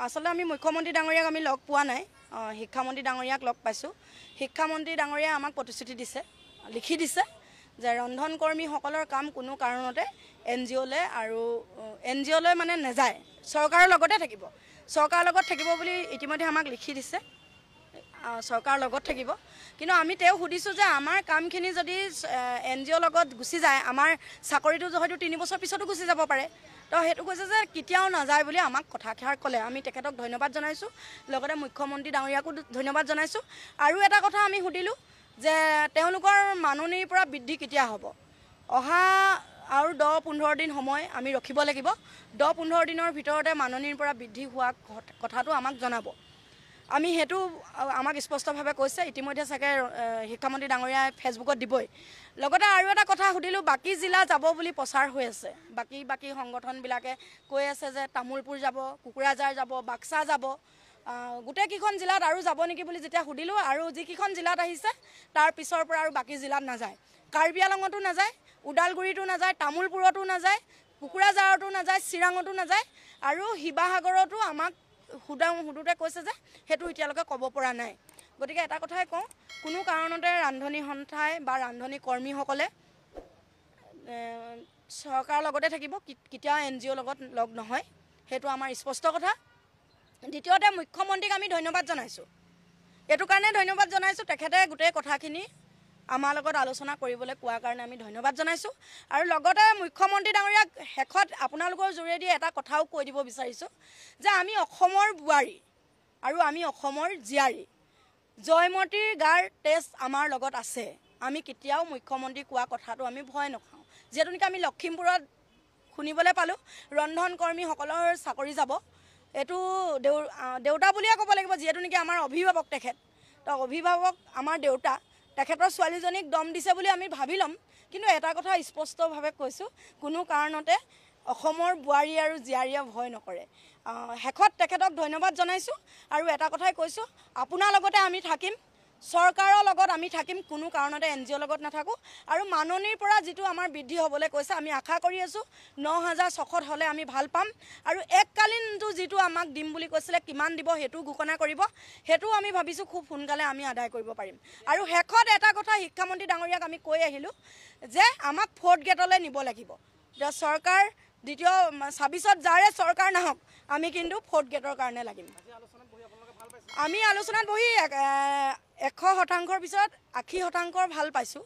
আসলে আমি মুখ্যমন্ত্ৰী ডাঙৰীয়াক আমি লগ পোৱা নাই শিক্ষামন্ত্ৰী ডাঙৰীয়াক লগ পাইছোঁ শিক্ষামন্ত্ৰী ডাঙৰীয়াই আমাক প্ৰতিশ্ৰুতি দিছে লিখি দিছে যে ৰন্ধন কৰ্মীসকলৰ কাম কোনো কাৰণতে এনজিঅ'লে আৰু এনজিঅ'লৈ মানে নাযায় চৰকাৰৰ লগতে থাকিব চৰকাৰৰ লগত থাকিব বুলি ইতিমধ্যে আমাক লিখি দিছে চৰকাৰৰ লগত থাকিব কিন্তু আমি তেও সুধিছোঁ যে আমাৰ কামখিনি যদি এনজিঅ'ৰ লগত গুচি যায় আমাৰ চাকৰিটো হয়তো 3 বছৰ পিছতো গুচি যাব পাৰে তো সেইটো কৈছে যে কেতিয়াও নাযায় বুলি আমাক কথাষাৰ ক'লে আমি তেখেতক ধন্যবাদ জনাইছোঁ লগতে মুখ্যমন্ত্ৰী ডাঙৰীয়াকো ধন্যবাদ জনাইছোঁ আৰু এটা কথা আমি সুধিলোঁ যে তেওঁলোকৰ মাননিৰ পৰা বৃদ্ধি কেতিয়া হ'ব অহা আৰু 10-15 দিন সময় আমি ৰখিব লাগিব 10-15 দিনৰ ভিতৰতে মাননিৰ পৰা বৃদ্ধি হোৱা কথাটো আমাক জনাব আমি হেতু আমাক স্পষ্টভাৱে কৈছে ইতিমধ্যে চাগে শিক্ষামন্ত্ৰী ডাঙৰীয়াই ফেচবুকত দিবই লগতে আৰু এটা কথা সুধিলোঁ বাকি জিলা যাব বুলি প্ৰচাৰ হৈ আছে বাকি সংগঠনবিলাকে কৈ আছে যে তামুলপুৰ যাব কুকুৰাঝাৰ যাব বাক্সা যাব গোটেই কিখন জিলাত আৰু যাব নেকি বুলি যেতিয়া সুধিলোঁ আৰু যিকিখন জিলাত আহিছে তাৰ পিছৰ পৰা আৰু বাকি জিলাত নাযায় কাৰ্বি আংলঙতো নাযায় উদালগুৰিতো নাযায় তামুলপুৰতো নাযায় কুকুৰাঝাৰতো নাযায় চিৰাঙতো নাযায় আৰু শিৱসাগৰতো আমাক সুধোতে কৈছে যে হেতু এতিয়ালৈকে ক'ব পৰা নাই গতিকে এটা কথাই কওঁ কোনো কাৰণতে ৰান্ধনী সন্থাই বা ৰান্ধনী কৰ্মীসকলে চৰকাৰৰ লগতে থাকিব কেতিয়াও এনজিঅ'ৰ লগত লগ নহয় হেতু আমাৰ স্পষ্ট কথা দ্বিতীয়তে মুখ্যমন্ত্ৰীক আমি ধন্যবাদ জনাইছোঁ এটো কাৰণে ধন্যবাদ জনাইছোঁ তেখেতে গোটেই কথাখিনি আমাৰ লগত আলোচনা কৰিবলৈ কোৱাৰ কাৰণে আমি ধন্যবাদ জনাইছোঁ আৰু লগতে মুখ্যমন্ত্ৰী ডাঙৰীয়াক হেকত আপোনালোকৰ জৰিয়তে এটা কথাও কৈ দিব বিচাৰিছোঁ যে আমি অসমৰ বোৱাৰী আৰু আমি অসমৰ জীয়াৰী জয়মতীৰ গাৰ তেজ আমাৰ লগত আছে আমি কেতিয়াও মুখ্যমন্ত্ৰী কোৱা কথাটো আমি ভয় নখাওঁ যেহেতু আমি লখিমপুৰত শুনিবলৈ পালোঁ ৰন্ধন কৰ্মীসকলৰ চাকৰি যাব এটো দেউতা বুলিয়ে ক'ব লাগিব যেহেতু আমাৰ অভিভাৱক তেখেত তো অভিভাৱক আমাৰ দেউতা তেখেতৰ ছোৱালীজনীক দম দিছে বুলি আমি ভাবি ল'ম কিন্তু এটা কথা স্পষ্টভাৱে কৈছোঁ কোনো কাৰণতে অসমৰ বোৱাৰী আৰু জীয়াৰীয়ে ভয় নকৰে হেকত তেখেতক ধন্যবাদ জনাইছোঁ আৰু এটা কথাই কৈছোঁ আপোনাৰ লগতে আমি থাকিম চৰকাৰৰ লগত আমি থাকিম কোনো কাৰণতে এনজিঅ'ৰ লগত নাথাকোঁ আৰু মাননিৰ পৰা যিটো আমাৰ বৃদ্ধি হ'বলৈ কৈছে আমি আশা কৰি আছোঁ 9600 হ'লে আমি ভাল পাম আৰু এককালীনটো যিটো আমাক দিম বুলি কৈছিলে কিমান দিব হেতু ঘোষণা কৰিব হেতু আমি ভাবিছোঁ খুব সোনকালে আমি আদায় কৰিব পাৰিম আৰু হেকত এটা কথা শিক্ষামন্ত্ৰী ডাঙৰীয়াক আমি কৈ আহিলোঁ যে আমাক 4th গেটলৈ নিব লাগিব যে চৰকাৰ দ্বিতীয় 26ত যাৰে চৰকাৰ নাহক আমি কিন্তু 4th গেটৰ কাৰণে লাগিম আমি আলোচনাত বহি 100% পিছত 80% ভাল পাইছোঁ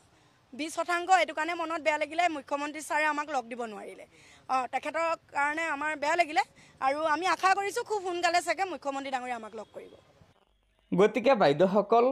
20% এটো কাৰণে মনত বেয়া লাগিলে মুখ্যমন্ত্ৰী ছাৰে আমাক লগ দিব নোৱাৰিলে তেখেতৰ কাৰণে আমাৰ বেয়া লাগিলে আৰু আমি আশা কৰিছোঁ খুব সোনকালে চাগে মুখ্যমন্ত্ৰী ডাঙৰীয়া আমাক লগ কৰিব গতিকে বাইদেউসকল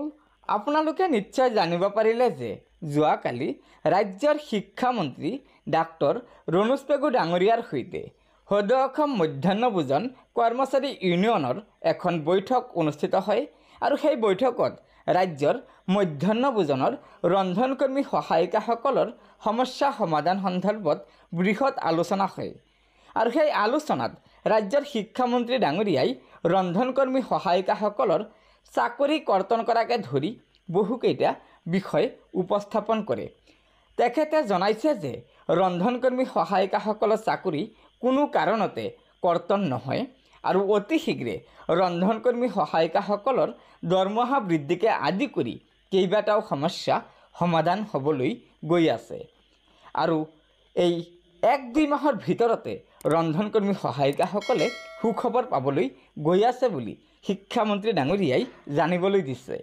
আপোনালোকে নিশ্চয় জানিব পাৰিলে যে যোৱাকালি ৰাজ্যৰ শিক্ষামন্ত্ৰী ডাক্তৰ ৰণোজ পেগু ডাঙৰীয়াৰ সৈতে সদৌ অসম মধ্যাহ্ন ভোজন কৰ্মচাৰী ইউনিয়নৰ এখন বৈঠক অনুষ্ঠিত হয় আৰু সেই বৈঠকত ৰাজ্যৰ মধ্যাহ্ন ভোজনৰ ৰন্ধনকৰ্মী সহায়িকাসকলৰ সমস্যা সমাধান সন্দৰ্ভত বৃহৎ আলোচনা হয় আৰু সেই আলোচনাত ৰাজ্যৰ শিক্ষামন্ত্ৰী ডাঙৰীয়াই ৰন্ধনকৰ্মী সহায়িকাসকলৰ চাকৰি কৰ্তন কৰাকে ধৰি বহুকেইটা বিষয় উপস্থাপন কৰে তেখেতে জনাইছে যে ৰন্ধনকৰ্মী সহায়িকাসকলৰ চাকৰি কোনো কাৰণতে কৰ্তন নহয় আৰু অতি শীঘ্ৰে ৰন্ধনকৰ্মী সহায়িকাসকলৰ দৰমহা বৃদ্ধিকে আদি কৰি কেইবাটাও সমস্যা সমাধান হ'বলৈ গৈ আছে আৰু এই 1-2 মাহৰ ভিতৰতে ৰন্ধনকৰ্মী সহায়িকাসকলে সুখবৰ পাবলৈ গৈ আছে বুলি শিক্ষামন্ত্ৰী ডাঙৰীয়াই জানিবলৈ দিছে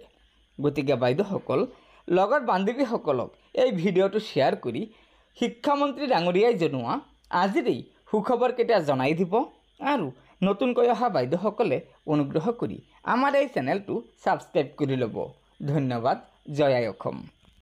গতিকে বাইদেউসকল লগৰ বান্ধৱীসকলক এই ভিডিঅ'টো শ্বেয়াৰ কৰি শিক্ষামন্ত্ৰী ডাঙৰীয়াই জনোৱা আজিৰ এই সুখবৰ কেইটা জনাই দিব আৰু নতুনকৈ অহা বাইদেউসকলে অনুগ্ৰহ কৰি আমাৰ এই চেনেলটো ছাবস্ক্ৰাইব কৰি ল'ব ধন্যবাদ জয় আই অসম।